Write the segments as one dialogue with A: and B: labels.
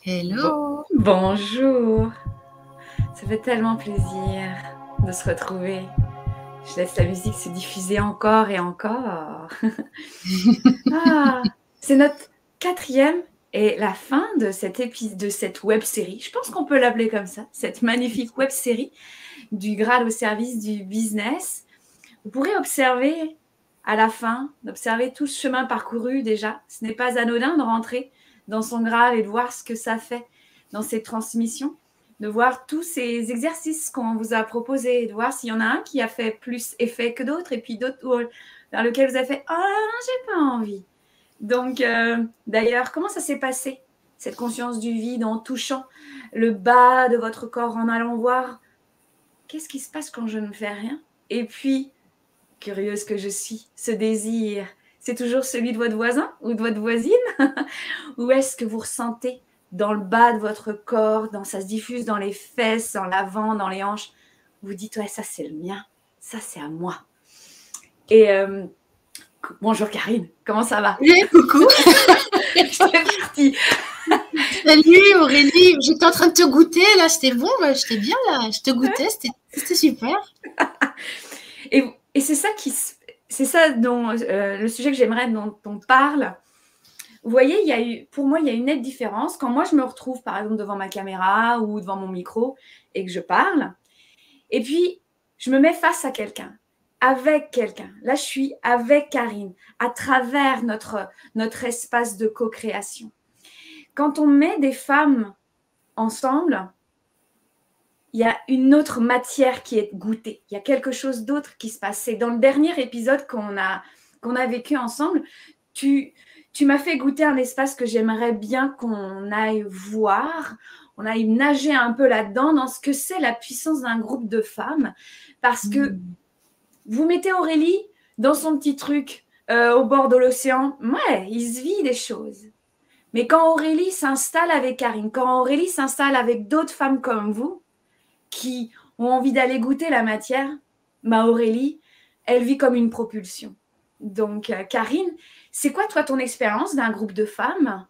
A: Hello.
B: Bonjour, ça fait tellement plaisir de se retrouver. Je laisse la musique se diffuser encore et encore. C'est notre 4e et la fin de cette web-série. Je pense qu'on peut l'appeler comme ça, cette magnifique web-série du Graal au service du business. Vous pourrez observer à la fin, d'observer tout ce chemin parcouru déjà. Ce n'est pas anodin de rentrer dans son Graal et de voir ce que ça fait dans ces transmissions, de voir tous ces exercices qu'on vous a proposés, de voir s'il y en a un qui a fait plus effet que d'autres, et puis d'autres vers lequel vous avez fait « Ah, j'ai pas envie ». Donc, d'ailleurs, comment ça s'est passé, cette conscience du vide, en touchant le bas de votre corps, en allant voir qu'est-ce qui se passe quand je ne fais rien? Et puis, curieuse que je suis, ce désir, c'est toujours celui de votre voisin ou de votre voisine? Ou est-ce que vous ressentez dans le bas de votre corps, ça se diffuse dans les fesses, en l'avant, dans les hanches? Vous dites, ouais, ça c'est le mien, ça c'est à moi. Et bonjour Karine, comment ça va?
A: Oui, coucou.
B: C'est parti.
A: Salut Aurélie, j'étais en train de te goûter là, c'était bon, j'étais bien là, je te goûtais, c'était super.
B: Et c'est ça dont le sujet que j'aimerais dont on parle. Vous voyez, pour moi, il y a une nette différence. Quand moi, je me retrouve, par exemple, devant ma caméra ou devant mon micro et que je parle, et puis, je me mets face à quelqu'un, avec quelqu'un. Là, je suis avec Karine, à travers notre espace de co-création. Quand on met des femmes ensemble, il y a une autre matière qui est goûtée. Il y a quelque chose d'autre qui se passe. C'est dans le dernier épisode qu'on a vécu ensemble, tu m'as fait goûter un espace que j'aimerais bien qu'on aille voir, on aille nager un peu là-dedans, dans ce que c'est la puissance d'un groupe de femmes. Parce que vous mettez Aurélie dans son petit truc au bord de l'océan, ouais, il se vit des choses. Mais quand Aurélie s'installe avec Karine, quand Aurélie s'installe avec d'autres femmes comme vous, qui ont envie d'aller goûter la matière, Aurélie, elle vit comme une propulsion. Donc, Karine, c'est quoi, toi, ton expérience d'un groupe de femmes?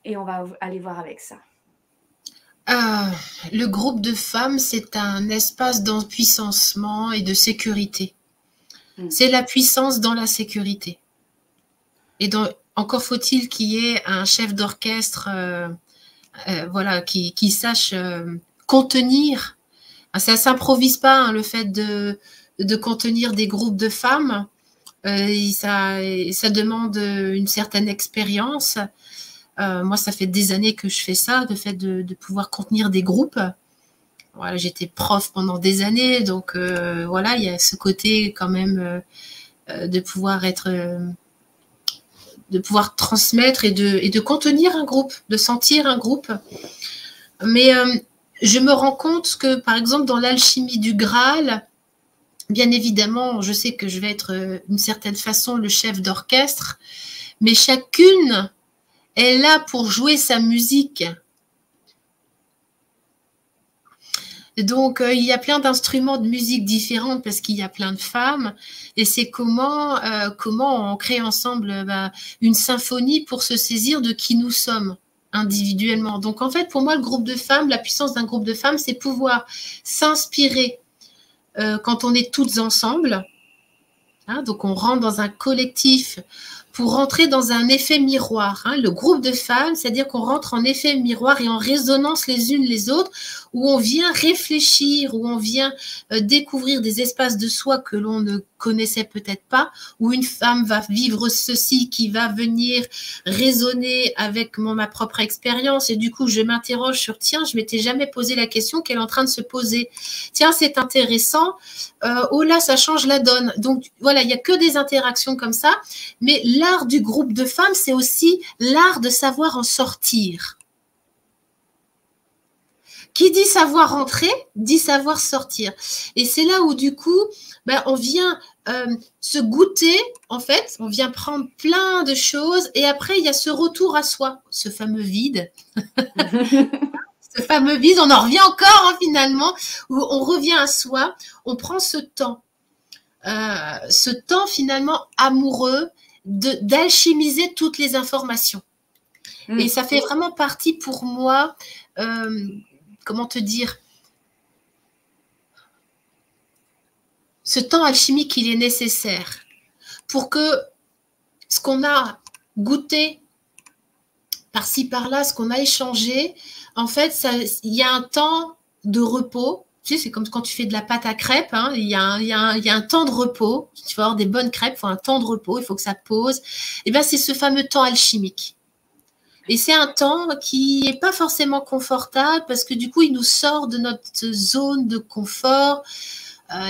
B: Et on va aller voir avec ça.
A: Le groupe de femmes, c'est un espace d'empuissancement et de sécurité. C'est la puissance dans la sécurité. Et donc, encore faut-il qu'il y ait un chef d'orchestre voilà, qui sache contenir. Ça ne s'improvise pas, hein, le fait de contenir des groupes de femmes. Ça demande une certaine expérience. Moi, ça fait des années que je fais ça, le fait de pouvoir contenir des groupes. Voilà, j'étais prof pendant des années, donc voilà, il y a ce côté quand même de pouvoir de pouvoir transmettre et de contenir un groupe, de sentir un groupe. Mais je me rends compte que, par exemple, dans l'alchimie du Graal, bien évidemment, je sais que je vais être d'une certaine façon le chef d'orchestre, mais chacune est là pour jouer sa musique. Donc, il y a plein d'instruments de musique différents parce qu'il y a plein de femmes. Et c'est comment on crée ensemble une symphonie pour se saisir de qui nous sommes individuellement. Donc, en fait, pour moi, le groupe de femmes, la puissance d'un groupe de femmes, c'est pouvoir s'inspirer quand on est toutes ensemble. Hein, donc, on rentre dans un collectif pour rentrer dans un effet miroir. Hein. Le groupe de femmes, c'est-à-dire qu'on rentre en effet miroir et en résonance les unes les autres, où on vient réfléchir, où on vient découvrir des espaces de soi que l'on ne connaissait peut-être pas, où une femme va vivre ceci qui va venir résonner avec ma propre expérience. Et du coup, je m'interroge sur, tiens, je m'étais jamais posé la question qu'elle est en train de se poser. Tiens, c'est intéressant. Oh là, ça change la donne. Donc, voilà, il n'y a que des interactions comme ça. Mais l'art du groupe de femmes, c'est aussi l'art de savoir en sortir. Qui dit savoir entrer, dit savoir sortir. Et c'est là où, du coup, on vient se goûter, en fait, on vient prendre plein de choses, et après, il y a ce retour à soi, ce fameux vide. Ce fameux vide, on en revient encore, hein, finalement, où on revient à soi, on prend ce temps finalement amoureux, d'alchimiser toutes les informations. Et ça fait vraiment partie pour moi, comment te dire, ce temps alchimique, il est nécessaire pour que ce qu'on a goûté par-ci, par-là, ce qu'on a échangé, en fait, il y a un temps de repos. Tu sais, c'est comme quand tu fais de la pâte à crêpes, hein, il y a un temps de repos. Tu vas avoir des bonnes crêpes, il faut un temps de repos, il faut que ça pose. Et bien, c'est ce fameux temps alchimique. Et c'est un temps qui n'est pas forcément confortable parce que du coup, il nous sort de notre zone de confort.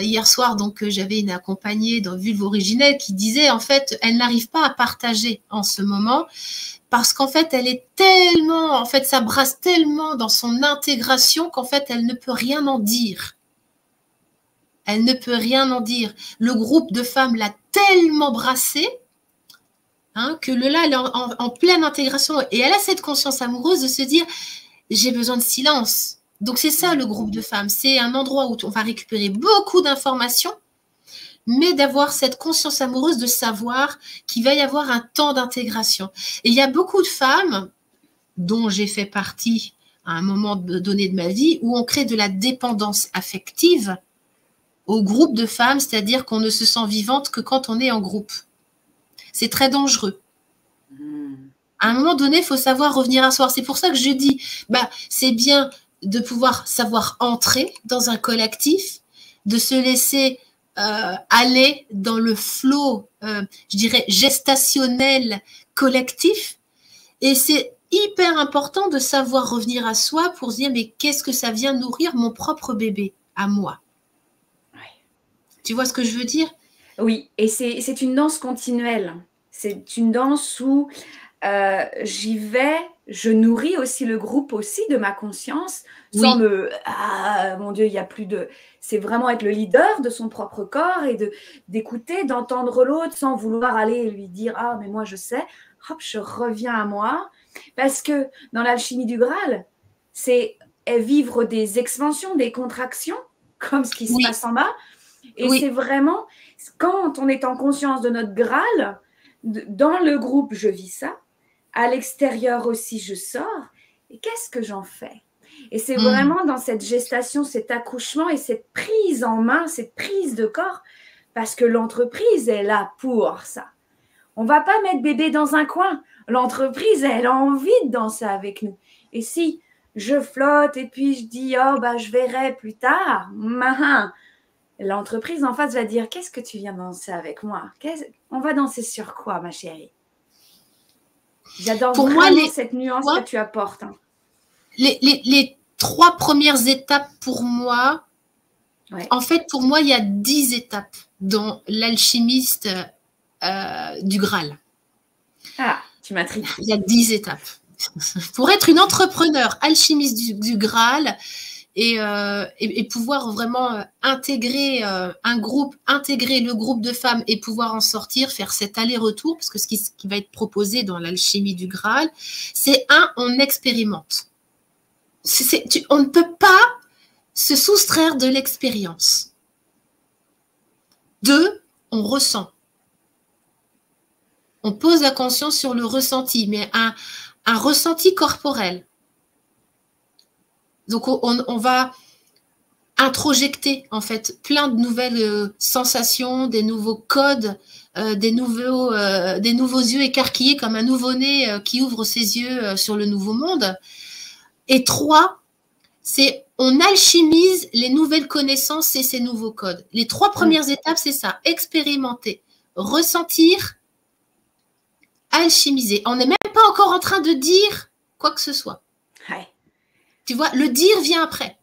A: Hier soir, donc, j'avais une accompagnée dans Vulve Originelle qui disait, en fait, elle n'arrive pas à partager en ce moment parce qu'en fait, elle est tellement, en fait, ça brasse tellement dans son intégration qu'en fait, elle ne peut rien en dire. Elle ne peut rien en dire. Le groupe de femmes l'a tellement brassée que là, elle est en pleine intégration et elle a cette conscience amoureuse de se dire, j'ai besoin de silence. Donc, c'est ça le groupe de femmes. C'est un endroit où on va récupérer beaucoup d'informations, mais d'avoir cette conscience amoureuse de savoir qu'il va y avoir un temps d'intégration. Et il y a beaucoup de femmes, dont j'ai fait partie à un moment donné de ma vie, où on crée de la dépendance affective au groupe de femmes, c'est-à-dire qu'on ne se sent vivante que quand on est en groupe. C'est très dangereux. À un moment donné, il faut savoir revenir à soi. C'est pour ça que je dis, c'est bien de pouvoir savoir entrer dans un collectif, de se laisser aller dans le flot, je dirais, gestationnel collectif. Et c'est hyper important de savoir revenir à soi pour se dire, mais qu'est-ce que ça vient nourrir mon propre bébé à moi? Ouais. Tu vois ce que je veux dire?
B: Oui, et c'est une danse continuelle. C'est une danse où j'y vais, je nourris aussi le groupe aussi de ma conscience, sans mon Dieu, il y a plus de... C'est vraiment être le leader de son propre corps et d'écouter, d'entendre l'autre sans vouloir aller lui dire « Ah, mais moi je sais ». Hop, je reviens à moi. Parce que dans l'alchimie du Graal, c'est vivre des expansions, des contractions, comme ce qui se passe en bas. Et c'est vraiment, quand on est en conscience de notre Graal, dans le groupe, je vis ça. À l'extérieur aussi, je sors. Et qu'est-ce que j'en fais? Et c'est vraiment dans cette gestation, cet accouchement et cette prise en main, cette prise de corps, parce que l'entreprise est là pour ça. On ne va pas mettre bébé dans un coin. L'entreprise, elle a envie de danser avec nous. Et si je flotte et puis je dis, je verrai plus tard, l'entreprise en face va dire, qu'est-ce que tu viens danser avec moi? On va danser sur quoi, ma chérie? J'adore vraiment cette nuance que tu apportes. Hein.
A: Les 3 premières étapes pour moi, en fait, pour moi, il y a 10 étapes dans l'alchimiste du Graal.
B: Ah, tu m'intrigues.
A: Il y a 10 étapes. Pour être une entrepreneur alchimiste du Graal et pouvoir vraiment intégrer un groupe, intégrer le groupe de femmes et pouvoir en sortir, faire cet aller-retour, parce que ce qui va être proposé dans l'alchimie du Graal, c'est on expérimente. On ne peut pas se soustraire de l'expérience. 2, on ressent. On pose la conscience sur le ressenti, mais un ressenti corporel. Donc, on va introjecter, en fait, plein de nouvelles sensations, des nouveaux codes, des nouveaux yeux écarquillés comme un nouveau-né qui ouvre ses yeux sur le nouveau monde. Et 3, c'est on alchimise les nouvelles connaissances et ces nouveaux codes. Les 3 premières étapes, c'est ça. Expérimenter, ressentir, alchimiser. On n'est même pas encore en train de dire quoi que ce soit.
B: Ouais.
A: Tu vois, le dire vient après.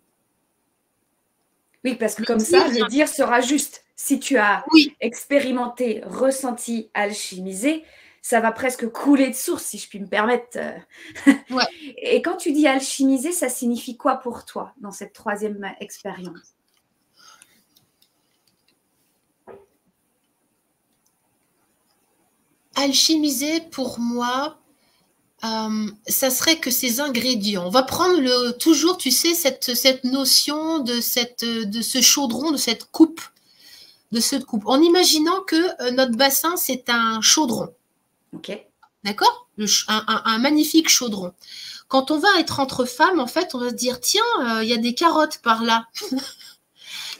B: Oui, parce que comme ça, le dire sera juste. Si tu as expérimenté, ressenti, alchimisé, ça va presque couler de source, si je puis me permettre.
A: Ouais.
B: Et quand tu dis alchimiser, ça signifie quoi pour toi dans cette 3e expérience?
A: Alchimiser, pour moi, ça serait que ces ingrédients. On va prendre toujours, tu sais, cette notion de ce chaudron, de cette coupe, en imaginant que notre bassin, c'est un chaudron.
B: Ok.
A: D'accord? Un magnifique chaudron. Quand on va être entre femmes, en fait, on va se dire, tiens, il y a des carottes par là.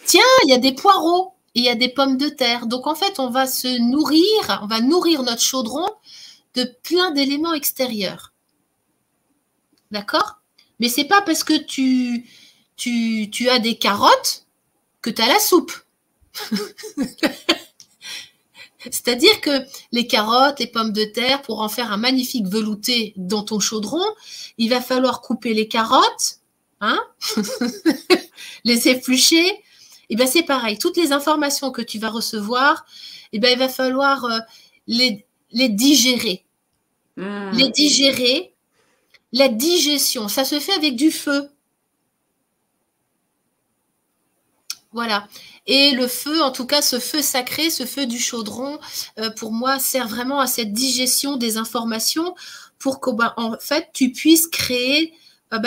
A: Tiens, il y a des poireaux et il y a des pommes de terre. Donc, en fait, on va nourrir notre chaudron de plein d'éléments extérieurs. D'accord? Mais c'est pas parce que tu as des carottes que tu as la soupe. C'est-à-dire que les carottes, les pommes de terre, pour en faire un magnifique velouté dans ton chaudron, il va falloir couper les carottes, hein, les éplucher. Et bien c'est pareil, toutes les informations que tu vas recevoir, et ben il va falloir les digérer. Les digérer, la digestion, ça se fait avec du feu. Voilà. Et le feu, en tout cas, ce feu sacré, ce feu du chaudron, pour moi, sert vraiment à cette digestion des informations pour que, en fait, tu puisses créer,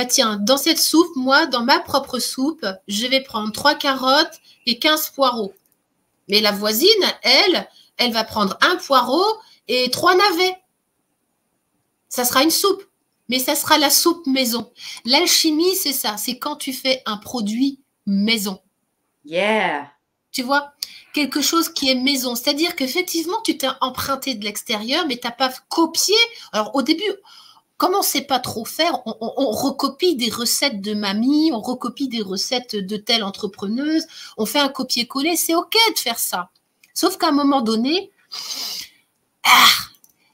A: tiens, dans cette soupe, moi, dans ma propre soupe, je vais prendre 3 carottes et 15 poireaux. Mais la voisine, elle va prendre 1 poireau et 3 navets. Ça sera une soupe, mais ça sera la soupe maison. L'alchimie, c'est ça, c'est quand tu fais un produit maison.
B: Yeah.
A: Tu vois, quelque chose qui est maison. C'est-à-dire qu'effectivement, tu t'es emprunté de l'extérieur, mais tu n'as pas copié. Alors, au début, comme on ne sait pas trop faire, on recopie des recettes de mamie, on recopie des recettes de telle entrepreneuse, on fait un copier-coller. C'est OK de faire ça. Sauf qu'à un moment donné,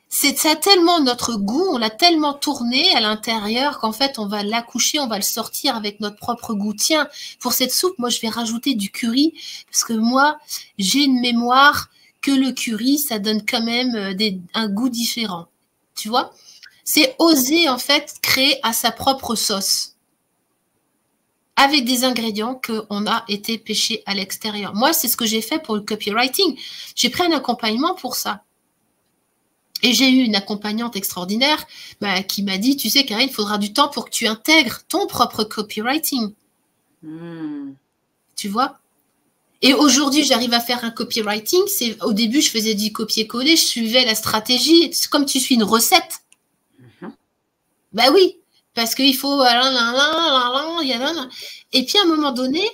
A: ça a tellement notre goût, on l'a tellement tourné à l'intérieur qu'en fait, on va l'accoucher, on va le sortir avec notre propre goût. Tiens, pour cette soupe, moi, je vais rajouter du curry parce que moi, j'ai une mémoire que le curry, ça donne quand même un goût différent. Tu vois? C'est oser, en fait, créer à sa propre sauce avec des ingrédients qu'on a été pêchés à l'extérieur. Moi, c'est ce que j'ai fait pour le copywriting. J'ai pris un accompagnement pour ça. Et j'ai eu une accompagnante extraordinaire qui m'a dit, tu sais, Karine, il faudra du temps pour que tu intègres ton propre copywriting. Tu vois? Et aujourd'hui, j'arrive à faire un copywriting. Au début, je faisais du copier-coller, je suivais la stratégie. C'est comme tu suis une recette. Ben oui, parce qu'il faut... Et puis, à un moment donné,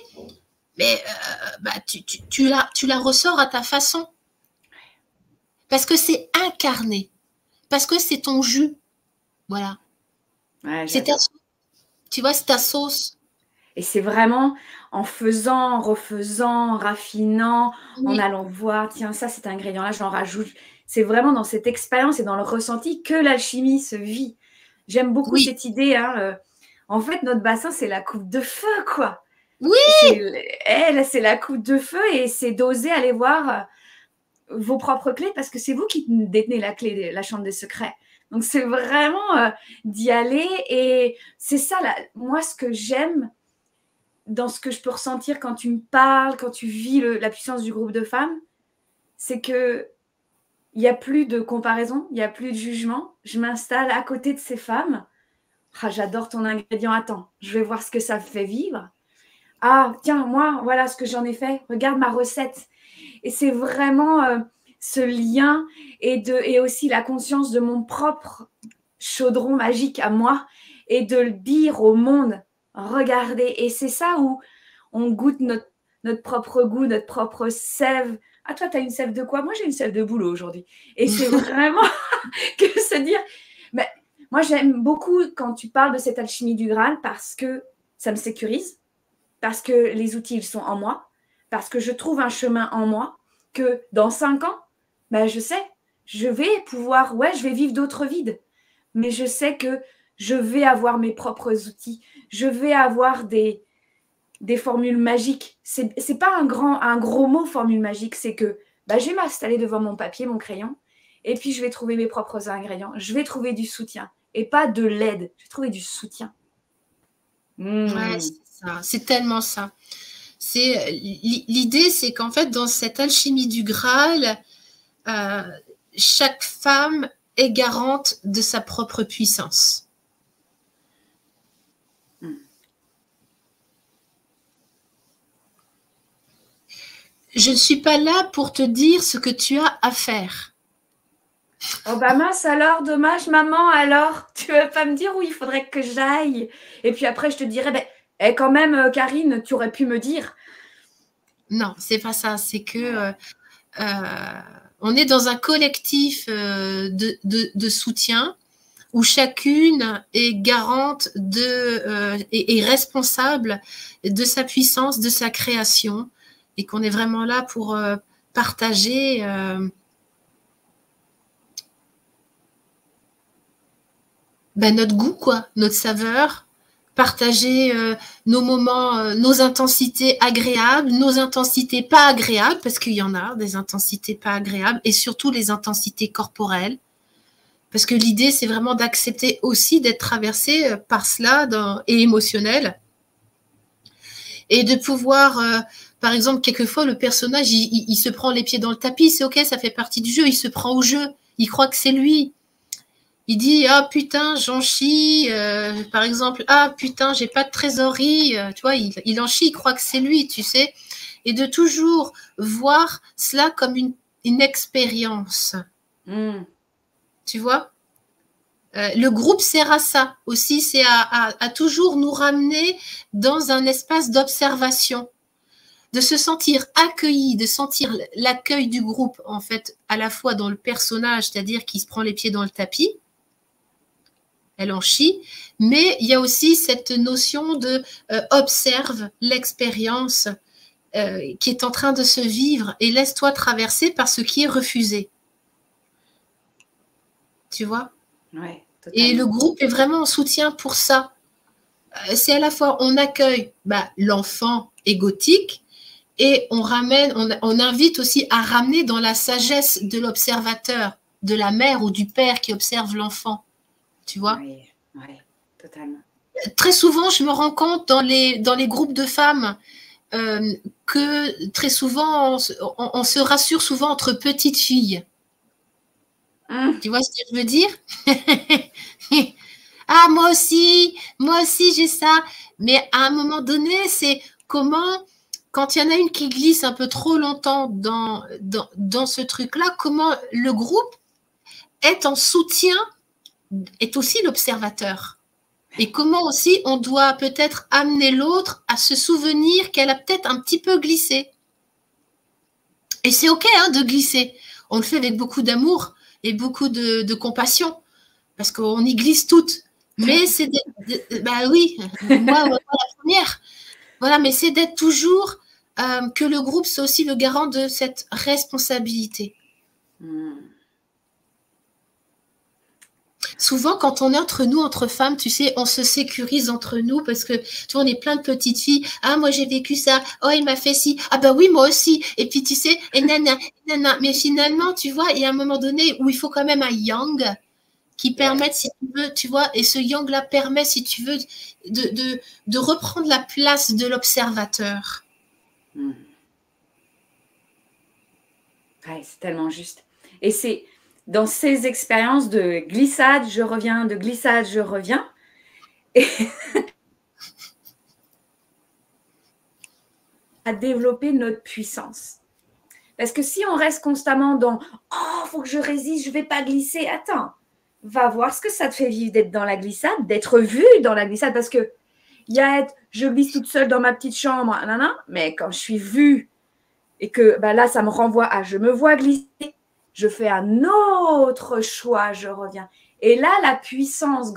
A: tu la ressors à ta façon. Parce que c'est incarné. Parce que c'est ton jus. Voilà.
B: Ouais,
A: c'est ta, tu vois, c'est ta sauce.
B: Et c'est vraiment en faisant, en refaisant, en raffinant, en allant voir, tiens, ça, cet ingrédient-là, j'en rajoute. C'est vraiment dans cette expérience et dans le ressenti que l'alchimie se vit. J'aime beaucoup cette idée. Hein, en fait, notre bassin, c'est la coupe de feu, quoi.
A: Oui.
B: C'est la coupe de feu et c'est d'oser aller voir vos propres clés parce que c'est vous qui détenez la clé de la chambre des secrets. Donc, c'est vraiment d'y aller et c'est ça, moi, ce que j'aime dans ce que je peux ressentir quand tu me parles, quand tu vis la puissance du groupe de femmes, c'est qu'il n'y a plus de comparaison, il n'y a plus de jugement. Je m'installe à côté de ces femmes. Ah, j'adore ton ingrédient, attends, je vais voir ce que ça fait vivre. Ah, tiens, moi, voilà ce que j'en ai fait. Regarde ma recette. Et c'est vraiment ce lien et aussi la conscience de mon propre chaudron magique à moi et de le dire au monde. Regardez. Et c'est ça où on goûte notre propre goût, notre propre sève. Ah, toi, tu as une sève de quoi? Moi, j'ai une sève de boulot aujourd'hui. Et c'est vraiment que se dire... Mais moi, j'aime beaucoup quand tu parles de cette alchimie du Graal parce que ça me sécurise, parce que les outils, ils sont en moi, parce que je trouve un chemin en moi, que dans 5 ans, je sais, je vais pouvoir, je vais vivre d'autres vides. Mais je sais que je vais avoir mes propres outils. Je vais avoir des formules magiques. C'est pas un gros mot, formule magique. C'est que je vais m'installer devant mon papier, mon crayon, et puis je vais trouver mes propres ingrédients. Je vais trouver du soutien. Et pas de l'aide. Je vais trouver du soutien.
A: Ouais, c'est ça. C'est tellement ça. L'idée, c'est qu'en fait, dans cette alchimie du Graal, chaque femme est garante de sa propre puissance. Je ne suis pas là pour te dire ce que tu as à faire.
B: Oh bah mince alors, dommage maman, alors tu vas pas me dire où il faudrait que j'aille. Et puis après je te dirais, ben, quand même Karine, tu aurais pu me dire.
A: Non, c'est pas ça. C'est que on est dans un collectif de soutien où chacune est garante et responsable de sa puissance, de sa création, et qu'on est vraiment là pour partager notre goût, quoi, notre saveur, partager nos moments, nos intensités agréables, nos intensités pas agréables, parce qu'il y en a des intensités pas agréables, et surtout les intensités corporelles. Parce que l'idée, c'est vraiment d'accepter aussi d'être traversé par cela et émotionnel. Et de pouvoir, par exemple, quelquefois, le personnage, il se prend les pieds dans le tapis, c'est ok, ça fait partie du jeu, il se prend au jeu, il croit que c'est lui. Il dit, ah putain, j'en chie, par exemple, ah putain, j'ai pas de trésorerie, tu vois, il en chie, il croit que c'est lui, tu sais. Et de toujours voir cela comme une expérience. Tu vois, le groupe sert à ça aussi, c'est à toujours nous ramener dans un espace d'observation, de se sentir accueilli, de sentir l'accueil du groupe, en fait, à la fois dans le personnage, c'est-à-dire qu'il se prend les pieds dans le tapis, elle en chie, mais il y a aussi cette notion de observe l'expérience qui est en train de se vivre et laisse-toi traverser par ce qui est refusé. Tu vois?
B: Ouais,
A: et le groupe est vraiment en soutien pour ça. C'est à la fois, on accueille l'enfant égotique et on invite aussi à ramener dans la sagesse de l'observateur, de la mère ou du père qui observe l'enfant. Tu vois?
B: Oui, totalement.
A: Très souvent, je me rends compte dans les groupes de femmes que très souvent, on se rassure souvent entre petites filles. Tu vois ce que je veux dire? Ah, moi aussi j'ai ça. Mais à un moment donné, c'est comment, quand il y en a une qui glisse un peu trop longtemps dans ce truc-là, comment le groupe est en soutien, est aussi l'observateur. Et comment aussi on doit peut-être amener l'autre à se souvenir qu'elle a peut-être un petit peu glissé. Et c'est ok de glisser. On le fait avec beaucoup d'amour et beaucoup de compassion, parce qu'on y glisse toutes. Mais c'est oui, moi la première. Voilà, mais c'est d'être toujours que le groupe, c'est aussi le garant de cette responsabilité. Souvent, quand on est entre nous, entre femmes, tu sais, on se sécurise entre nous parce que, tu vois, on est plein de petites filles. Ah, moi, j'ai vécu ça. Oh, il m'a fait ci. Ah, bah oui, moi aussi. Et puis, tu sais, et nana. Mais finalement, tu vois, il y a un moment donné où il faut quand même un yang qui permette, si tu veux, tu vois, et ce yang-là permet, si tu veux, de reprendre la place de l'observateur.
B: Ouais, c'est tellement juste. Et c'est dans ces expériences de glissade, je reviens, de glissade, je reviens. Et à développer notre puissance. Parce que si on reste constamment dans « Oh, faut que je résiste, je vais pas glisser », attends, va voir ce que ça te fait vivre d'être dans la glissade, d'être vu dans la glissade, parce que il y a je glisse toute seule dans ma petite chambre, mais quand je suis vue et que là, ça me renvoie à je me vois glisser, je fais un autre choix, je reviens. Et là, la puissance.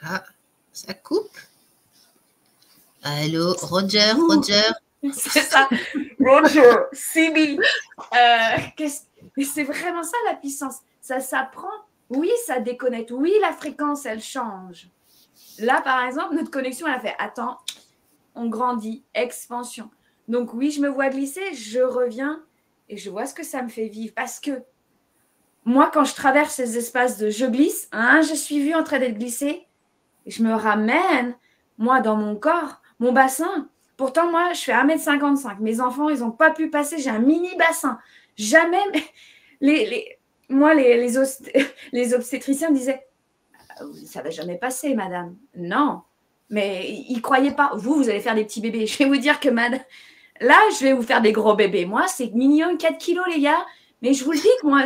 A: Ah, ça coupe. Allô, Roger.
B: C'est ça, Roger, CB. C'est vraiment ça la puissance. Ça s'apprend. Oui, ça déconnecte. Oui, la fréquence, elle change. Là, par exemple, notre connexion, elle a fait attends, on grandit, expansion. Donc oui, je me vois glisser, je reviens et je vois ce que ça me fait vivre. Parce que moi, quand je traverse ces espaces de je glisse, je suis vue en train d'être glissée, et je me ramène, moi, dans mon corps, mon bassin. Pourtant, moi, je fais 1,55 m. Mes enfants, ils n'ont pas pu passer. J'ai un mini bassin. Jamais. Les obstétriciens disaient ça ne va jamais passer, madame. Non. Mais ils ne croyaient pas. Vous allez faire des petits bébés. Je vais vous dire que là, je vais vous faire des gros bébés. Moi, c'est mignon, 4 kilos, les gars. Mais je vous le dis que moi,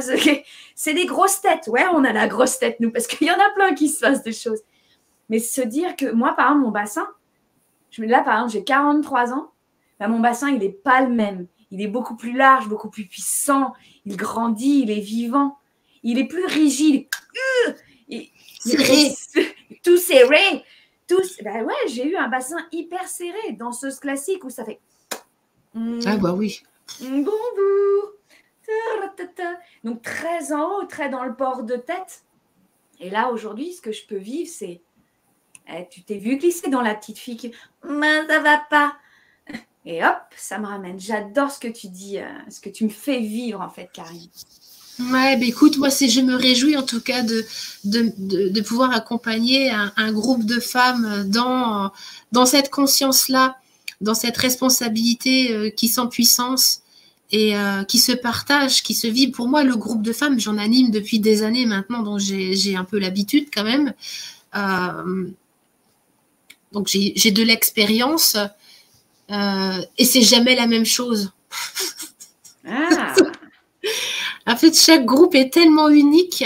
B: c'est des grosses têtes. Ouais, on a la grosse tête, nous, parce qu'il y en a plein qui se passent des choses. Mais se dire que moi, par exemple, mon bassin, là, par exemple, j'ai 43 ans. Bah, mon bassin, il n'est pas le même. Il est beaucoup plus large, beaucoup plus puissant. Il grandit, il est vivant. Il est plus rigide.
A: Serré.
B: Tout serré. Ben ouais, j'ai eu un bassin hyper serré, danseuse classique où ça fait.
A: Ah bah oui.
B: Bonjour. Donc très en haut, très dans le port de tête. Et là, aujourd'hui, ce que je peux vivre, c'est tu t'es vu glisser dans la petite fille qui ça va pas. Et hop, ça me ramène. J'adore ce que tu dis, ce que tu me fais vivre en fait, Karine.
A: Ouais, bah écoute, moi, je me réjouis en tout cas de pouvoir accompagner un groupe de femmes dans cette conscience-là, dans cette responsabilité qui sent puissance et qui se partage, qui se vit. Pour moi, le groupe de femmes, j'en anime depuis des années maintenant, donc j'ai un peu l'habitude quand même. Donc j'ai de l'expérience et c'est jamais la même chose.
B: Ah.
A: En fait, chaque groupe est tellement unique.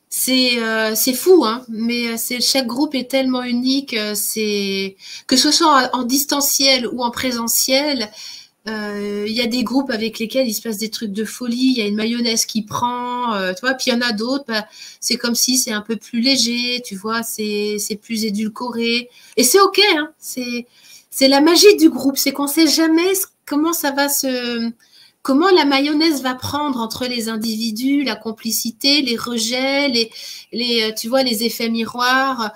A: C'est fou, hein, mais chaque groupe est tellement unique. Que ce soit en distanciel ou en présentiel, il y a des groupes avec lesquels il se passe des trucs de folie. Il y a une mayonnaise qui prend, tu vois. Puis il y en a d'autres, bah, c'est comme si c'est un peu plus léger, tu vois. C'est plus édulcoré et c'est ok. Hein, c'est la magie du groupe, c'est qu'on sait jamais comment ça va comment la mayonnaise va prendre entre les individus, la complicité, les rejets, tu vois, les effets miroirs.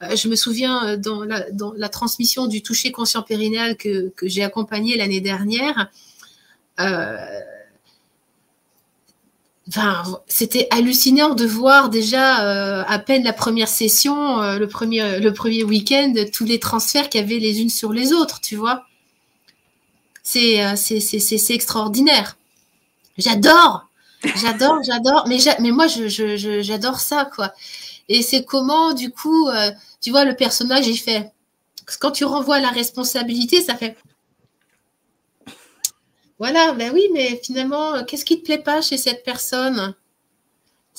A: Je me souviens dans la transmission du toucher conscient périnéal que j'ai accompagné l'année dernière. C'était hallucinant de voir déjà à peine la première session, le premier week-end, tous les transferts qu'il y avait les unes sur les autres, tu vois. C'est extraordinaire. J'adore, mais moi j'adore ça quoi. Et c'est comment du coup, tu vois le personnage il fait. Quand tu renvoies la responsabilité, ça fait. Voilà, ben oui, mais finalement, qu'est-ce qui te plaît pas chez cette personne?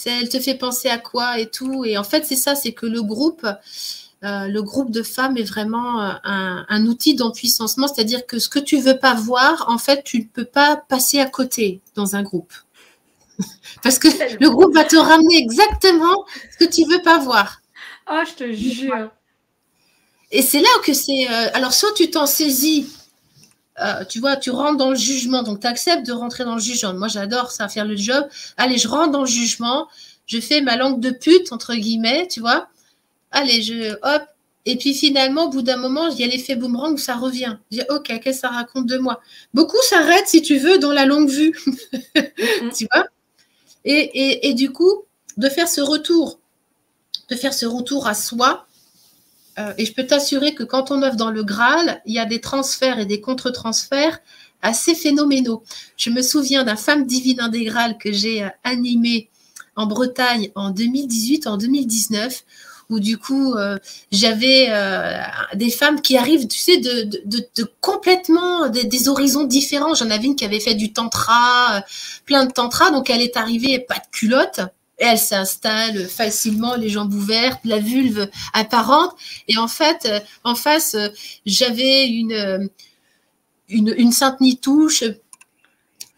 A: Elle te fait penser à quoi et tout. Et en fait, c'est ça, c'est que le groupe de femmes est vraiment un outil d'empuissancement, c'est-à-dire que ce que tu veux pas voir, en fait, tu ne peux pas passer à côté dans un groupe. Parce que le groupe va te ramener exactement ce que tu veux pas voir.
B: Oh, je te jure.
A: Et c'est là que c'est... alors, soit tu t'en saisis, tu vois, tu rentres dans le jugement, donc tu acceptes de rentrer dans le jugement. Moi, j'adore ça, faire le job. Allez, je rentre dans le jugement, je fais ma langue de pute, entre guillemets, tu vois. Allez, hop. Et puis finalement, au bout d'un moment, il y a l'effet boomerang où ça revient. Je dis, ok, qu'est-ce que ça raconte de moi? Beaucoup s'arrêtent, si tu veux, dans la longue vue. Tu vois? Et du coup, de faire ce retour à soi. Et je peux t'assurer que quand on œuvre dans le Graal, il y a des transferts et des contre-transferts assez phénoménaux. Je me souviens d'un Femme divine intégrale que j'ai animé en Bretagne en 2018, en 2019, où du coup, j'avais des femmes qui arrivent, tu sais, de complètement des horizons différents. J'en avais une qui avait fait du tantra, plein de tantra, donc elle est arrivée pas de culotte. Et elle s'installe facilement, les jambes ouvertes, la vulve apparente. Et en fait, en face, j'avais une sainte nitouche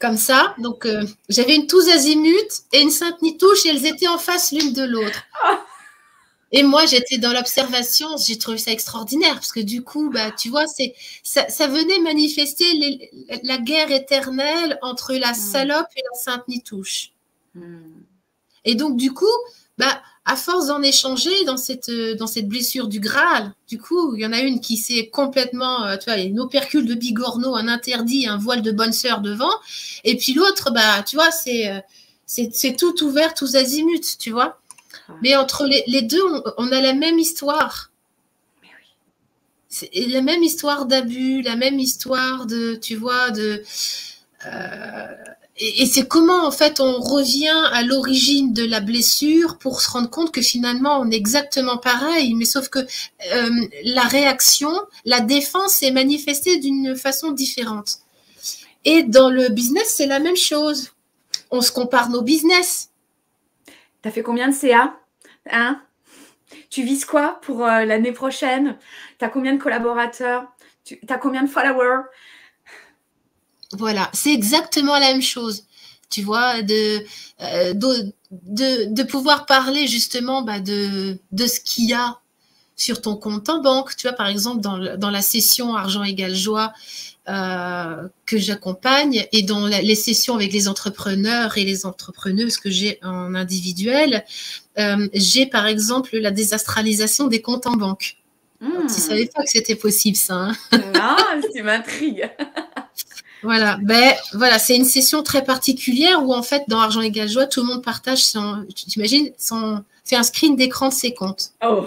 A: comme ça. Donc, j'avais une tous azimut et une sainte nitouche et elles étaient en face l'une de l'autre. Et moi, j'étais dans l'observation, j'ai trouvé ça extraordinaire parce que du coup, bah, tu vois, ça venait manifester la guerre éternelle entre la salope et la sainte nitouche. Et donc, du coup, bah, à force d'en échanger dans cette blessure du Graal, du coup, il y en a une qui s'est complètement, tu vois, une opercule de bigorneau, un interdit, un voile de bonne sœur devant. Et puis l'autre, bah, tu vois, c'est tout ouvert, tous azimuts, tu vois. Mais entre les deux, on a la même histoire.
B: Mais oui.
A: C'est la même histoire d'abus, la même histoire de, tu vois, Et c'est comment, en fait, on revient à l'origine de la blessure pour se rendre compte que finalement, on est exactement pareil, mais sauf que la réaction, la défense est manifestée d'une façon différente. Et dans le business, c'est la même chose. On se compare nos business.
B: Tu as fait combien de CA, hein? Tu vises quoi pour l'année prochaine? Tu as combien de collaborateurs? Tu as combien de followers?
A: Voilà, c'est exactement la même chose. Tu vois, de pouvoir parler justement de ce qu'il y a sur ton compte en banque. Tu vois, par exemple, dans la session Argent égale joie que j'accompagne et dans les sessions avec les entrepreneurs et les entrepreneuses que j'ai en individuel, j'ai par exemple la désastralisation des comptes en banque. Tu ne savais pas que c'était possible, ça. Hein.
B: Non, tu m'intrigues.
A: Voilà, voilà, c'est une session très particulière où en fait dans Argent égale joie, tout le monde partage fait un screen d'écran de ses comptes.
B: Oh.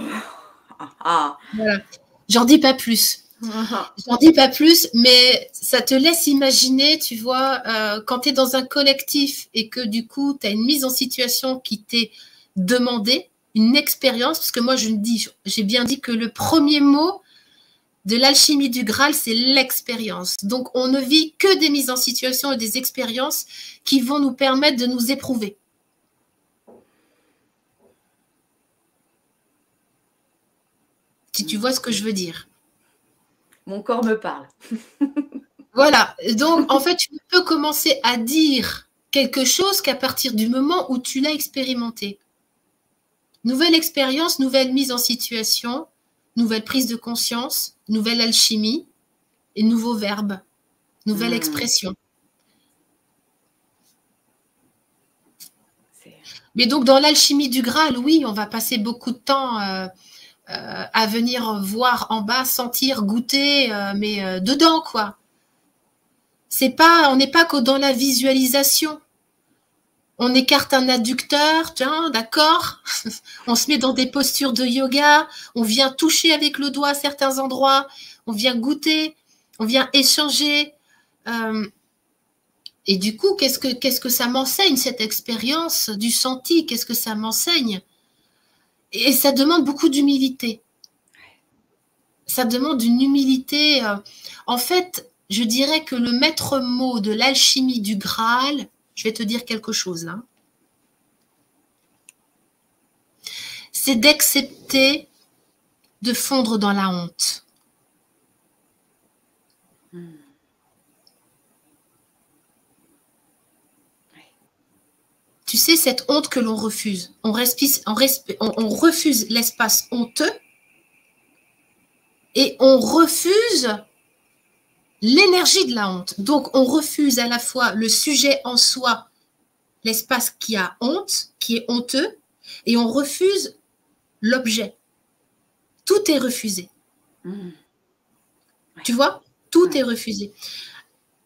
A: Voilà. J'en dis pas plus. J'en dis pas plus, mais ça te laisse imaginer, tu vois, quand tu es dans un collectif et que du coup, tu as une mise en situation qui t'est demandée, une expérience, parce que moi, j'ai bien dit que le premier mot de l'alchimie du Graal, c'est l'expérience. Donc, on ne vit que des mises en situation et des expériences qui vont nous permettre de nous éprouver. Si tu vois ce que je veux dire.
B: Mon corps me parle.
A: Voilà. Donc, en fait, tu ne peux commencer à dire quelque chose qu'à partir du moment où tu l'as expérimenté. Nouvelle expérience, nouvelle mise en situation, nouvelle prise de conscience, nouvelle alchimie et nouveau verbe, nouvelle expression. Mais donc, dans l'alchimie du Graal, oui, on va passer beaucoup de temps à venir voir en bas, sentir, goûter, mais dedans, quoi. On n'est pas que dans la visualisation. On écarte un adducteur, tiens, d'accord. On se met dans des postures de yoga. On vient toucher avec le doigt à certains endroits. On vient goûter. On vient échanger. Et du coup, qu'est-ce que ça m'enseigne, cette expérience du senti? Qu'est-ce que ça m'enseigne? Et ça demande beaucoup d'humilité. Ça demande une humilité. En fait, je dirais que le maître mot de l'alchimie du Graal, je vais te dire quelque chose là, c'est d'accepter de fondre dans la honte. Tu sais, cette honte que l'on refuse. On refuse l'espace honteux et on refuse l'énergie de la honte. Donc, on refuse à la fois le sujet en soi, l'espace qui a honte, qui est honteux, et on refuse l'objet. Tout est refusé. Tu vois? Tout est refusé.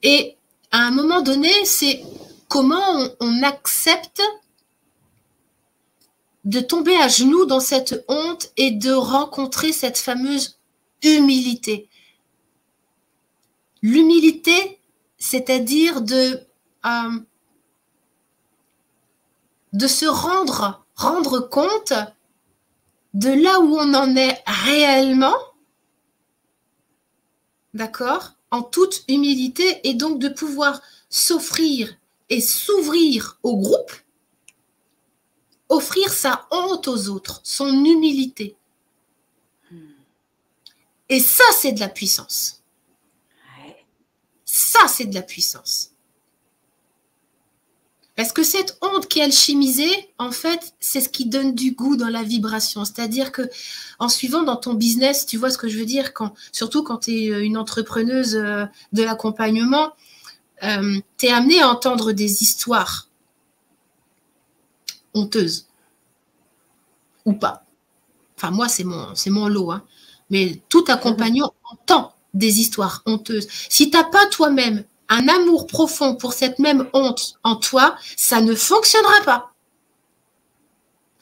A: Et à un moment donné, c'est comment on accepte de tomber à genoux dans cette honte et de rencontrer cette fameuse humilité. L'humilité, c'est-à-dire de se rendre compte de là où on en est réellement, d'accord, en toute humilité, et donc de pouvoir s'offrir et s'ouvrir au groupe, offrir sa honte aux autres, son humilité. Et ça, c'est de la puissance. Ça, c'est de la puissance. Parce que cette honte qui est alchimisée, en fait, c'est ce qui donne du goût dans la vibration. C'est-à-dire que, en suivant dans ton business, tu vois ce que je veux dire, surtout quand tu es une entrepreneuse de l'accompagnement, tu es amenée à entendre des histoires honteuses. Ou pas. Enfin, moi, c'est mon lot. Hein. Mais tout accompagnant entend des histoires honteuses. Si tu n'as pas toi-même un amour profond pour cette même honte en toi, ça ne fonctionnera pas.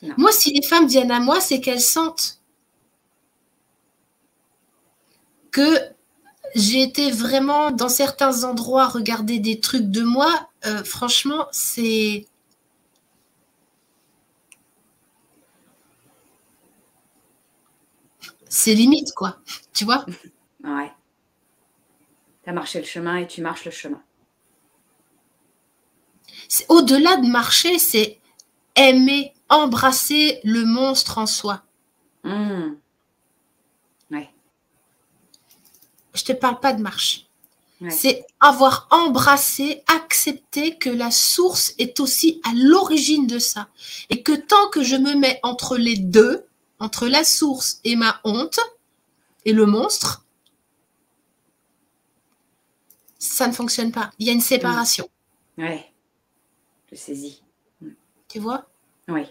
A: Non. Moi, si les femmes viennent à moi, c'est qu'elles sentent que J'ai été vraiment dans certains endroits regarder des trucs de moi. Franchement, c'est limite, quoi. Tu vois?
B: Ouais. Tu as marché le chemin et tu marches le chemin.
A: Au-delà de marcher, c'est aimer, embrasser le monstre en soi.
B: Ouais.
A: Je te parle pas de marche.
B: Ouais.
A: C'est avoir embrassé, accepté que la source est aussi à l'origine de ça. Et que tant que je me mets entre les deux, entre la source et ma honte, et le monstre, ça ne fonctionne pas. Il y a une séparation.
B: Ouais. Je saisis.
A: Tu vois?
B: Oui.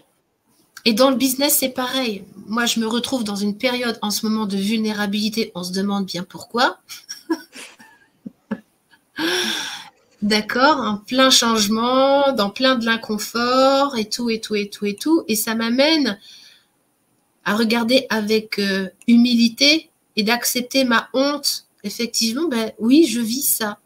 A: Et dans le business, c'est pareil. Moi, je me retrouve dans une période en ce moment de vulnérabilité. On se demande bien pourquoi. D'accord, en plein changement, dans plein de l'inconfort et tout, et tout, et tout, et tout. Et ça m'amène à regarder avec humilité et d'accepter ma honte. Effectivement, ben oui, je vis ça.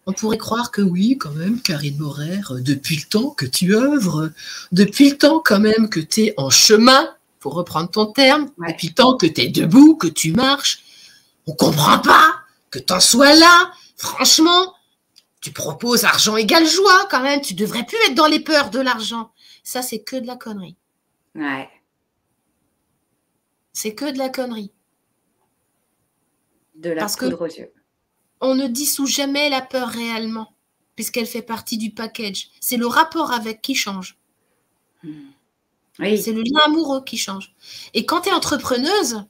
A: On pourrait croire que oui, quand même, Karine Morer, depuis le temps que tu œuvres, depuis le temps quand même que tu es en chemin, pour reprendre ton terme, depuis le temps que tu es debout, que tu marches, on comprend pas que tu en sois là. Franchement, tu proposes argent égale joie quand même, tu devrais plus être dans les peurs de l'argent. Ça, c'est que de la connerie.
B: Ouais.
A: C'est que de la connerie.
B: De la poudre aux yeux.
A: On ne dissout jamais la peur réellement, puisqu'elle fait partie du package. C'est le rapport avec qui change.
B: Oui.
A: C'est le lien amoureux qui change. Et quand tu es entrepreneuse,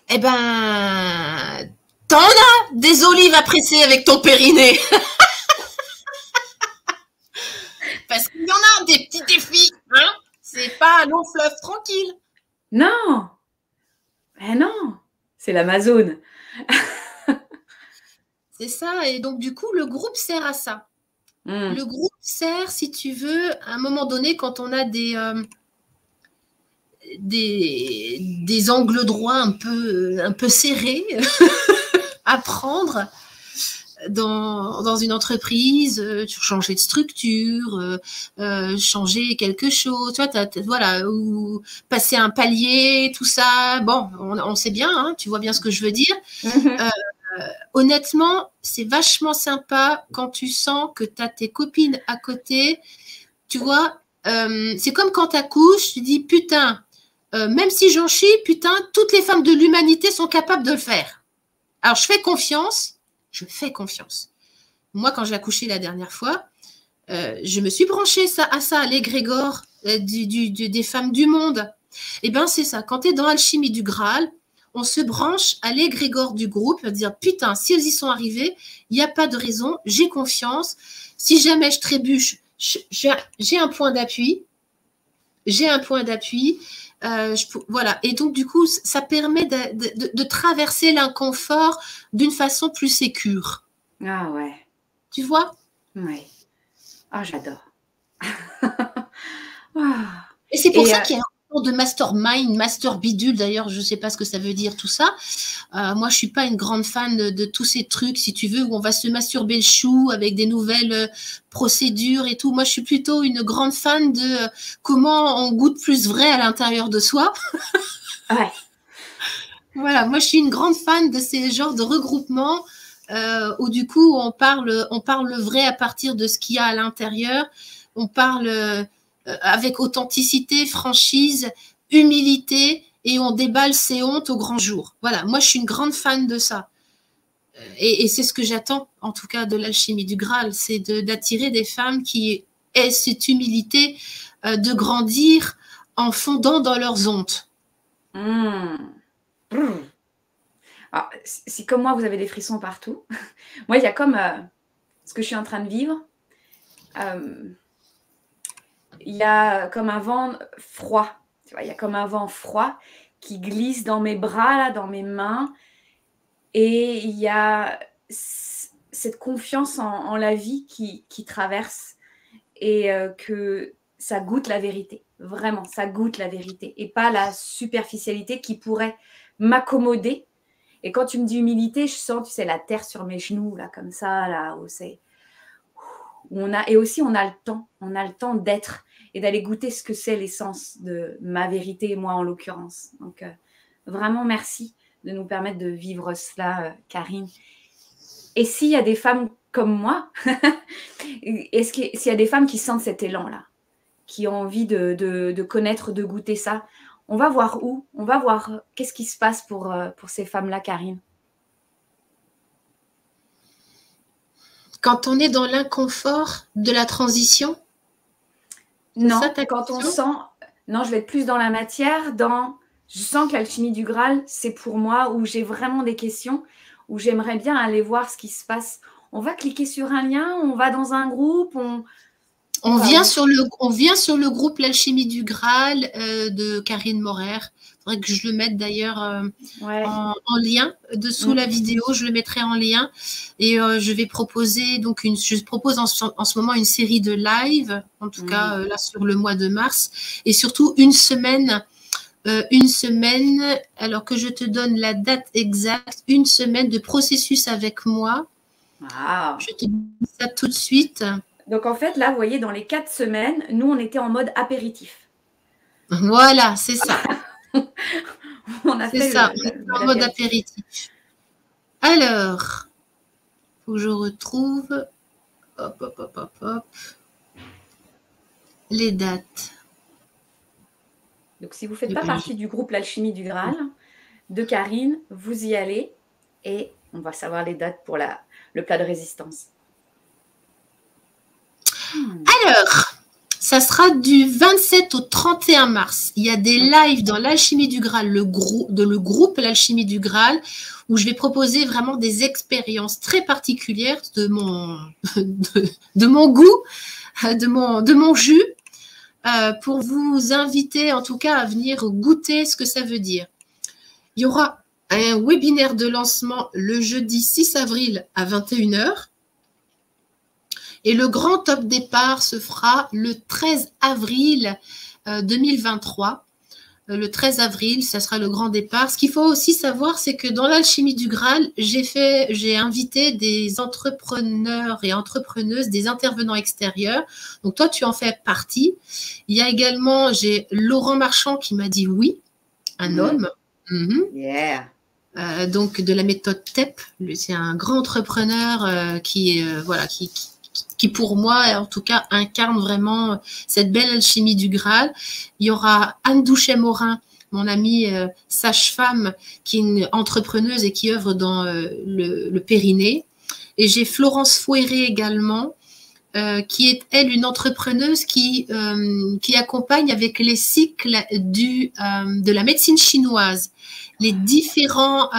A: eh ben, t'en as des olives à presser avec ton périnée. Parce qu'il y en a des petits défis, hein. C'est pas un long fleuve tranquille.
B: Non. Eh non. C'est l'Amazone.
A: C'est ça. Et donc, du coup, le groupe sert à ça. Le groupe sert, si tu veux, à un moment donné, quand on a des angles droits un peu serrés à prendre dans une entreprise, changer de structure, changer quelque chose, tu vois, voilà, ou passer un palier, tout ça. Bon, on sait bien, hein, tu vois bien ce que je veux dire. Honnêtement, c'est vachement sympa quand tu sens que tu as tes copines à côté. Tu vois, c'est comme quand tu accouches, tu dis putain, même si j'en chie, putain, toutes les femmes de l'humanité sont capables de le faire. Alors, je fais confiance. Moi, quand j'ai accouché la dernière fois, je me suis branchée à l'égrégore des femmes du monde. Eh bien, c'est ça. Quand tu es dans l'alchimie du Graal, on se branche à l'égrégore du groupe, à dire putain, si elles y sont arrivées, il n'y a pas de raison, j'ai confiance. Si jamais je trébuche, j'ai un point d'appui. Voilà. Et donc, du coup, ça permet de traverser l'inconfort d'une façon plus sécure.
B: Ah ouais.
A: Tu vois?
B: Oui. Ah, j'adore.
A: Et c'est pour ça qu'il y a un genre de mastermind, master bidule, d'ailleurs, je ne sais pas ce que ça veut dire tout ça. Moi, je ne suis pas une grande fan de tous ces trucs, si tu veux, où on va se masturber le chou avec des nouvelles procédures et tout. Moi, je suis plutôt une grande fan de comment on goûte plus vrai à l'intérieur de soi.
B: Ouais.
A: Voilà, moi, je suis une grande fan de ces genres de regroupements où, du coup, on parle vrai à partir de ce qu'il y a à l'intérieur. On parle avec authenticité, franchise, humilité, et on déballe ses hontes au grand jour. Voilà, moi je suis une grande fan de ça. Et c'est ce que j'attends, en tout cas, de l'alchimie du Graal, c'est d'attirer des femmes qui aient cette humilité de grandir en fondant dans leurs hontes.
B: Alors, si comme moi, vous avez des frissons partout, moi, il y a comme ce que je suis en train de vivre. Il y a comme un vent froid. Tu vois, il y a comme un vent froid qui glisse dans mes bras, là, dans mes mains. Et il y a cette confiance en la vie qui traverse et que ça goûte la vérité. Vraiment, ça goûte la vérité. Et pas la superficialité qui pourrait m'accommoder Et quand tu me dis humilité, je sens, tu sais, la terre sur mes genoux, là, comme ça, là, où c'est. Et aussi, on a le temps d'être et d'aller goûter ce que c'est l'essence de ma vérité, moi en l'occurrence. Donc, vraiment, merci de nous permettre de vivre cela, Karine. Et s'il y a des femmes comme moi, s'il y a des femmes qui sentent cet élan-là, qui ont envie de connaître, de goûter ça, on va voir où? On va voir qu'est-ce qui se passe pour ces femmes-là, Karine.
A: Quand on est dans l'inconfort de la transition?
B: Non, quand on sent... Non, je vais être plus dans la matière, je sens que l'alchimie du Graal, c'est pour moi, où j'ai vraiment des questions, où j'aimerais bien aller voir ce qui se passe. On va cliquer sur un lien, on va dans un groupe,
A: on vient sur le groupe L'Alchimie du Graal de Karine Maurer. Il faudrait que je le mette d'ailleurs en lien dessous la vidéo. Je le mettrai en lien. Et je vais proposer, donc je propose en ce moment une série de live, en tout cas là sur le mois de mars. Et surtout une semaine, alors que je te donne la date exacte, une semaine de processus avec moi.
B: Wow.
A: Je te dis ça tout de suite.
B: Donc, en fait, là, vous voyez, dans les 4 semaines, nous, on était en mode apéritif.
A: Voilà, c'est ça.
B: On a fait
A: ça, en mode apéritif. Alors, il faut que je retrouve les dates.
B: Donc, si vous ne faites pas partie du groupe L'Alchimie du Graal de Karine, vous y allez et on va savoir les dates pour le plat de résistance.
A: Alors, ça sera du 27 au 31 mars. Il y a des lives dans l'Alchimie du Graal, le groupe L'Alchimie du Graal, où je vais proposer vraiment des expériences très particulières de mon goût, de mon jus, pour vous inviter en tout cas à venir goûter ce que ça veut dire. Il y aura un webinaire de lancement le jeudi 6 avril à 21 h. Et le grand top départ se fera le 13 avril 2023. Le 13 avril, ça sera le grand départ. Ce qu'il faut aussi savoir, c'est que dans l'Alchimie du Graal, j'ai invité des entrepreneurs et entrepreneuses, des intervenants extérieurs. Donc toi, tu en fais partie. Il y a également, j'ai Laurent Marchand qui m'a dit oui, un homme.
B: Yeah.
A: Donc de la méthode TEP. C'est un grand entrepreneur qui pour moi, en tout cas, incarne vraiment cette belle alchimie du Graal. Il y aura Anne Douchet-Morin, mon amie sage-femme, qui est une entrepreneuse et qui œuvre dans le Périnée. Et j'ai Florence Fouéré également, qui est, elle, une entrepreneuse qui accompagne avec les cycles de la médecine chinoise. Les différents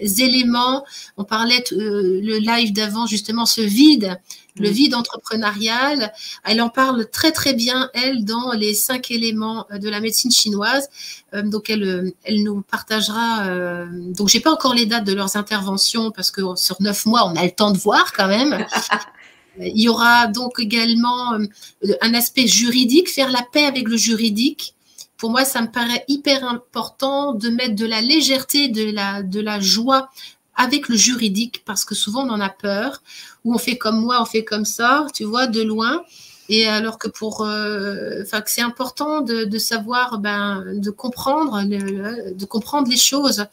A: éléments, on parlait le live d'avant, justement, ce vide, le vide entrepreneurial. Elle en parle très, très bien, elle, dans les 5 éléments de la médecine chinoise. Donc, elle nous partagera. Donc, j'ai pas encore les dates de leurs interventions parce que sur 9 mois, on a le temps de voir quand même. Il y aura donc également un aspect juridique, faire la paix avec le juridique. Pour moi, ça me paraît hyper important de mettre de la légèreté, de la joie avec le juridique, parce que souvent on en a peur, ou on fait comme moi, on fait comme ça, tu vois, de loin. Et alors que que c'est important de savoir, de comprendre les choses,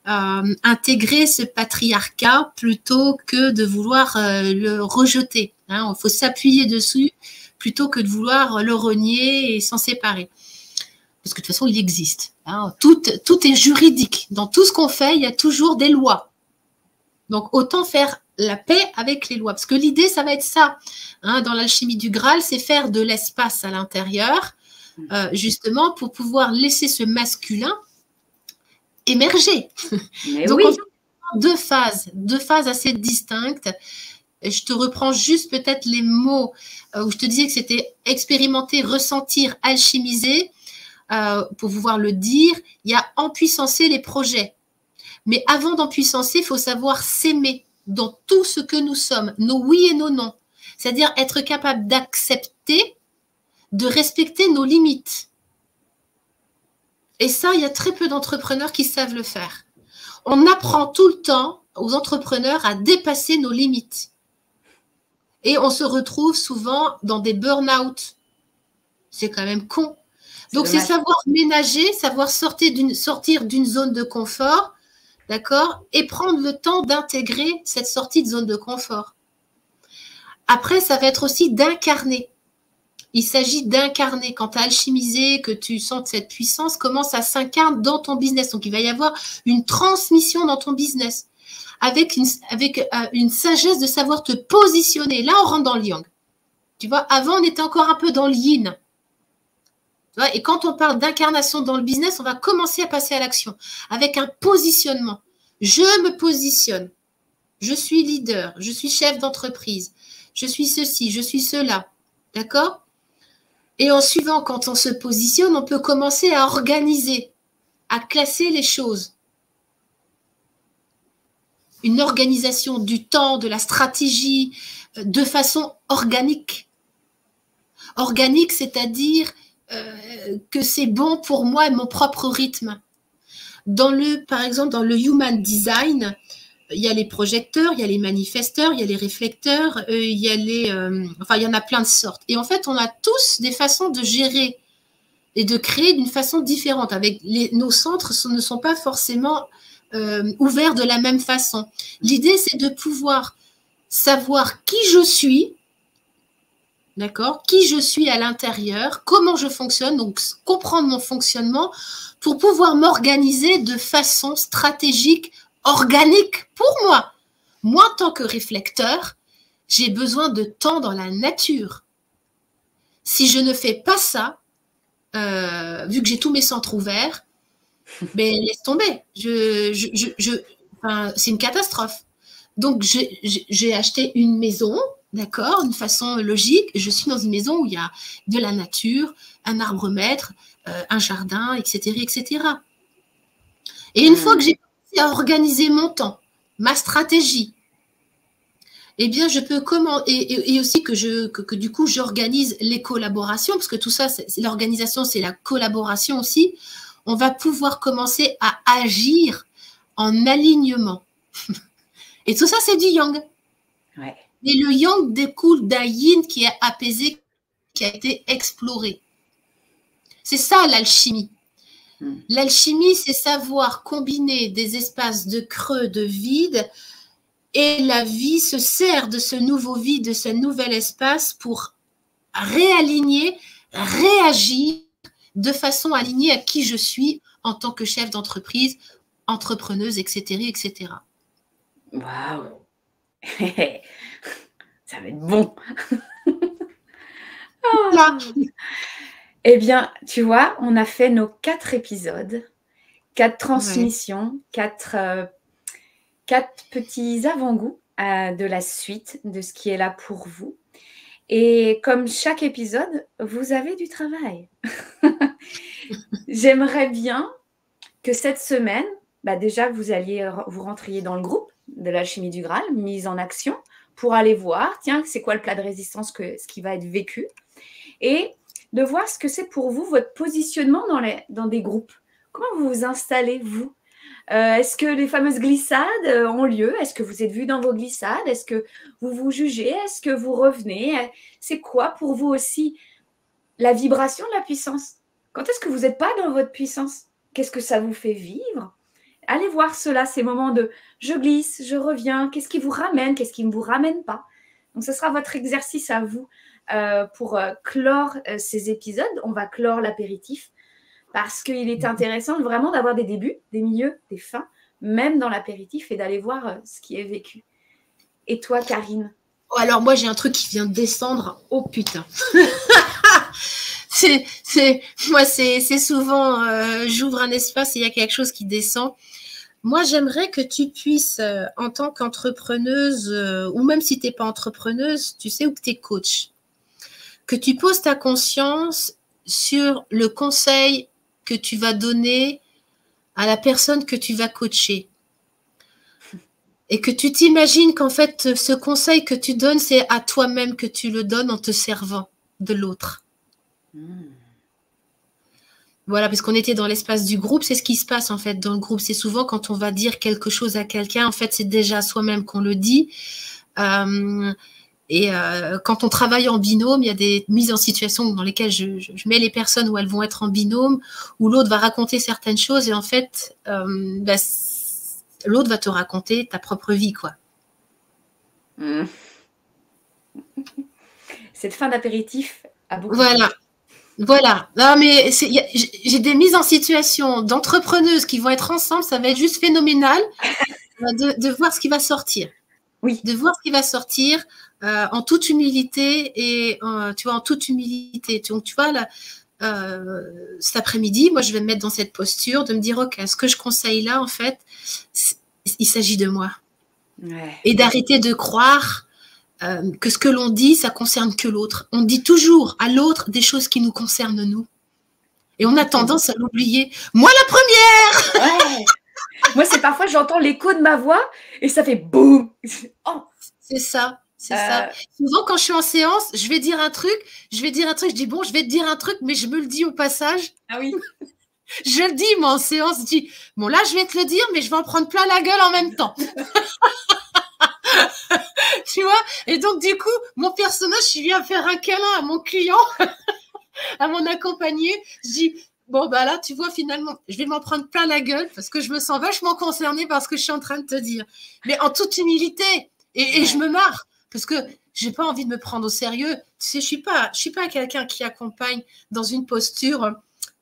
A: intégrer ce patriarcat plutôt que de vouloir le rejeter. Il faut s'appuyer dessus plutôt que de vouloir le renier et s'en séparer. Parce que de toute façon, il existe. Tout est juridique. Dans tout ce qu'on fait, il y a toujours des lois. Donc, autant faire la paix avec les lois. Parce que l'idée, ça va être ça. Dans l'alchimie du Graal, c'est faire de l'espace à l'intérieur, justement, pour pouvoir laisser ce masculin émerger. Donc,
B: oui.
A: deux phases assez distinctes. Je te reprends juste peut-être les mots où je te disais que c'était expérimenter, ressentir, alchimiser. Pour pouvoir le dire, il y a empuissancer les projets. Mais avant d'empuissancer, il faut savoir s'aimer dans tout ce que nous sommes, nos oui et nos non. C'est-à-dire être capable d'accepter, de respecter nos limites. Et ça, il y a très peu d'entrepreneurs qui savent le faire. On apprend tout le temps aux entrepreneurs à dépasser nos limites. Et on se retrouve souvent dans des burn-out. C'est quand même con. Donc, c'est savoir ménager, savoir sortir d'une zone de confort, d'accord, et prendre le temps d'intégrer cette sortie de zone de confort. Après, ça va être aussi d'incarner. Il s'agit d'incarner. Quand tu as alchimisé, que tu sens cette puissance, comment ça s'incarne dans ton business. Donc, il va y avoir une transmission dans ton business avec une sagesse de savoir te positionner. Là, on rentre dans le yang. Tu vois, avant, on était encore un peu dans le yin. Tu vois, et quand on parle d'incarnation dans le business, on va commencer à passer à l'action avec un positionnement. Je me positionne. Je suis leader. Je suis chef d'entreprise. Je suis ceci, je suis cela. D'accord? Et en suivant, quand on se positionne, on peut commencer à organiser, à classer les choses. Une organisation du temps, de la stratégie, de façon organique. Organique, c'est-à-dire que c'est bon pour moi et mon propre rythme. Par exemple, dans le Human Design, il y a les projecteurs, il y a les manifesteurs, il y a les réflecteurs, il y en a plein de sortes. Et en fait, on a tous des façons de gérer et de créer d'une façon différente. Nos centres ne sont pas forcément ouverts de la même façon. L'idée, c'est de pouvoir savoir qui je suis, d'accord, qui je suis à l'intérieur, comment je fonctionne, donc comprendre mon fonctionnement pour pouvoir m'organiser de façon stratégique, organique pour moi. Moi, en tant que réflecteur, j'ai besoin de temps dans la nature. Si je ne fais pas ça, vu que j'ai tous mes centres ouverts, ben, laisse tomber. C'est une catastrophe. Donc, j'ai acheté une maison, d'accord, d'une façon logique. Je suis dans une maison où il y a de la nature, un arbre-maître, un jardin, etc., etc. Et une fois que j'ai commencé à organiser mon temps, ma stratégie, eh bien, je peux et aussi que du coup, j'organise les collaborations, parce que tout ça, l'organisation, c'est la collaboration aussi. On va pouvoir commencer à agir en alignement. Et tout ça, c'est du yang.
B: Ouais.
A: Et le yang découle d'un yin qui est apaisé, qui a été exploré. C'est ça l'alchimie. L'alchimie, c'est savoir combiner des espaces de creux, de vide, et la vie se sert de ce nouveau vide, de ce nouvel espace pour réaligner, réagir de façon alignée à qui je suis en tant que chef d'entreprise, entrepreneuse, etc., etc.
B: Waouh. Ça va être bon.
A: Voilà.
B: Eh bien, tu vois, on a fait nos 4 épisodes, 4 transmissions, ouais. 4 petits avant-goûts de la suite, de ce qui est là pour vous. Et comme chaque épisode, vous avez du travail. J'aimerais bien que cette semaine, déjà, vous rentriez dans le groupe de l'Alchimie du Graal, mise en action, pour aller voir, tiens, c'est quoi le plat de résistance, ce qui va être vécu, et de voir ce que c'est pour vous, votre positionnement dans des groupes. Comment vous vous installez, vous ? Est-ce que les fameuses glissades ont lieu ? Est-ce que vous êtes vus dans vos glissades ? Est-ce que vous vous jugez ? Est-ce que vous revenez ? C'est quoi pour vous aussi la vibration de la puissance ? Quand est-ce que vous n'êtes pas dans votre puissance ? Qu'est-ce que ça vous fait vivre ? Allez voir cela, ces moments de je glisse, je reviens, qu'est-ce qui vous ramène, qu'est-ce qui ne vous ramène pas ? Donc, ce sera votre exercice à vous pour clore ces épisodes. On va clore l'apéritif parce qu'il est intéressant vraiment d'avoir des débuts, des milieux, des fins, même dans l'apéritif et d'aller voir ce qui est vécu. Et toi, Karine ?
A: Alors, moi, j'ai un truc qui vient de descendre. Oh, putain. Moi, c'est souvent, j'ouvre un espace et il y a quelque chose qui descend. Moi, j'aimerais que tu puisses, en tant qu'entrepreneuse, ou même si tu n'es pas entrepreneuse, tu sais, ou que tu es coach, que tu poses ta conscience sur le conseil que tu vas donner à la personne que tu vas coacher. Et que tu t'imagines qu'en fait, ce conseil que tu donnes, c'est à toi-même que tu le donnes en te servant de l'autre. Voilà, parce qu'on était dans l'espace du groupe, c'est ce qui se passe en fait dans le groupe. C'est souvent quand on va dire quelque chose à quelqu'un, en fait, c'est déjà à soi-même qu'on le dit. Quand on travaille en binôme, il y a des mises en situation dans lesquelles je mets les personnes où elles vont être en binôme, où l'autre va raconter certaines choses et en fait, l'autre va te raconter ta propre vie, quoi.
B: Cette fin d'apéritif a beaucoup.
A: Voilà. Non, mais j'ai des mises en situation d'entrepreneuses qui vont être ensemble, ça va être juste phénoménal de voir ce qui va sortir.
B: Oui.
A: De voir ce qui va sortir en toute humilité et tu vois, en toute humilité. Donc, tu vois, là, cet après-midi, moi, je vais me mettre dans cette posture de me dire, OK, ce que je conseille là, en fait, il s'agit de moi.
B: Ouais.
A: Et d'arrêter de croire que ce que l'on dit, ça concerne que l'autre. On dit toujours à l'autre des choses qui nous concernent nous. Et on a tendance à l'oublier. Moi, la première.
B: Ouais. Moi, c'est parfois, j'entends l'écho de ma voix et ça fait boum.
A: Oh. C'est ça. C'est ça. Souvent, quand je suis en séance, je vais dire un truc, je dis, bon, je vais te dire un truc, mais je me le dis au passage.
B: Ah oui.
A: Je le dis, moi, en séance, je dis, bon, là, je vais te le dire, mais je vais en prendre plein la gueule en même temps. Tu vois? Et donc, du coup, mon personnage, je viens faire un câlin à mon client, à mon accompagné. Je dis, bon, bah là, tu vois, finalement, je vais m'en prendre plein la gueule parce que je me sens vachement concernée par ce que je suis en train de te dire. Mais en toute humilité. Et je me marre parce que j'ai pas envie de me prendre au sérieux. Tu sais, je suis pas quelqu'un qui accompagne dans une posture.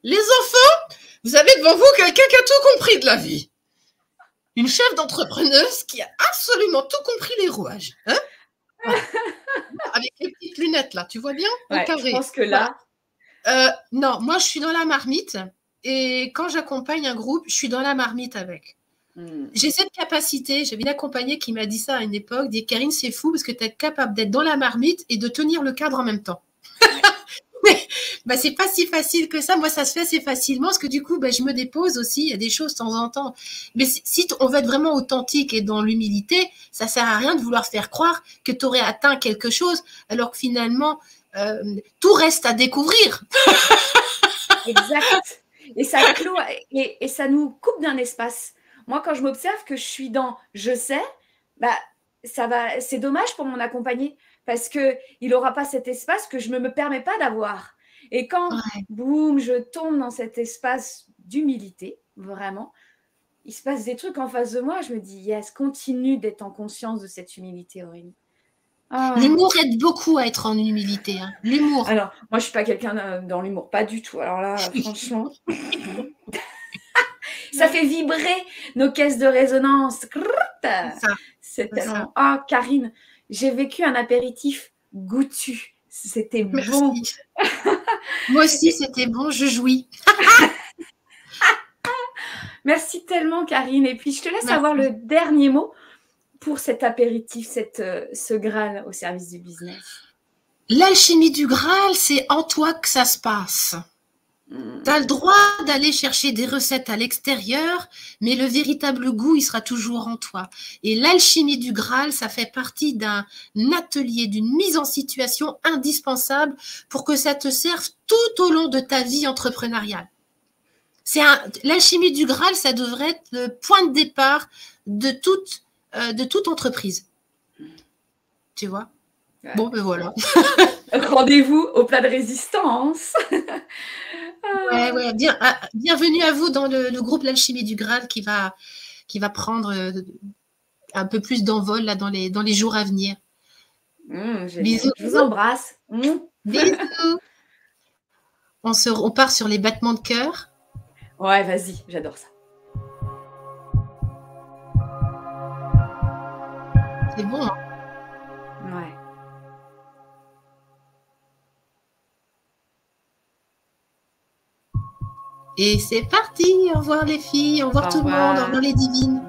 A: Les enfants, vous avez devant vous quelqu'un qui a tout compris de la vie. Une chef d'entrepreneuse qui a absolument tout compris les rouages. Hein, voilà. Avec les petites lunettes, là, tu vois bien?
B: Ouais, je pense que là...
A: Voilà. Non, moi, je suis dans la marmite. Et quand j'accompagne un groupe, je suis dans la marmite avec. J'ai cette capacité. J'avais une accompagnée qui m'a dit ça à une époque. Dit, Karine, c'est fou parce que tu es capable d'être dans la marmite et de tenir le cadre en même temps. Mais c'est pas si facile que ça. Moi, ça se fait assez facilement parce que du coup, je me dépose aussi. Il y a des choses de temps en temps. Mais si on veut être vraiment authentique et dans l'humilité, ça sert à rien de vouloir faire croire que tu aurais atteint quelque chose alors que finalement, tout reste à découvrir.
B: Exact. Et ça clôt et ça nous coupe d'un espace. Moi, quand je m'observe que je suis dans je sais, c'est dommage pour mon accompagné parce qu'il n'aura pas cet espace que je ne me permets pas d'avoir. Et quand, boum, je tombe dans cet espace d'humilité, vraiment, il se passe des trucs en face de moi. Je me dis, yes, continue d'être en conscience de cette humilité, Aurélie.
A: L'humour aide beaucoup à être en humilité. Hein. L'humour.
B: Alors, moi, je ne suis pas quelqu'un dans l'humour, pas du tout. Alors là, franchement... Ça fait vibrer nos caisses de résonance. C'est tellement... Ah, Karine, j'ai vécu un apéritif goûtu. C'était bon.
A: Moi aussi, c'était bon. Je jouis.
B: Merci tellement, Karine. Et puis, je te laisse avoir le dernier mot pour cet apéritif, ce Graal au service du business.
A: L'alchimie du Graal, c'est en toi que ça se passe. Tu as le droit d'aller chercher des recettes à l'extérieur, mais le véritable goût, il sera toujours en toi. Et l'alchimie du Graal, ça fait partie d'un atelier, d'une mise en situation indispensable pour que ça te serve tout au long de ta vie entrepreneuriale. L'alchimie du Graal, ça devrait être le point de départ de toute entreprise. Tu vois? Ouais. Bon, ben voilà.
B: Rendez-vous au plat de résistance.
A: Ouais. Bienvenue à vous dans le groupe L'Alchimie du Graal qui va prendre un peu plus d'envol là dans les jours à venir.
B: Bisous. Je vous embrasse.
A: Bisous. On part sur les battements de cœur.
B: Ouais, vas-y, j'adore ça.
A: C'est bon, hein?
B: Ouais.
A: Et c'est parti. Au revoir les filles. Au revoir tout le monde. Au revoir les divines.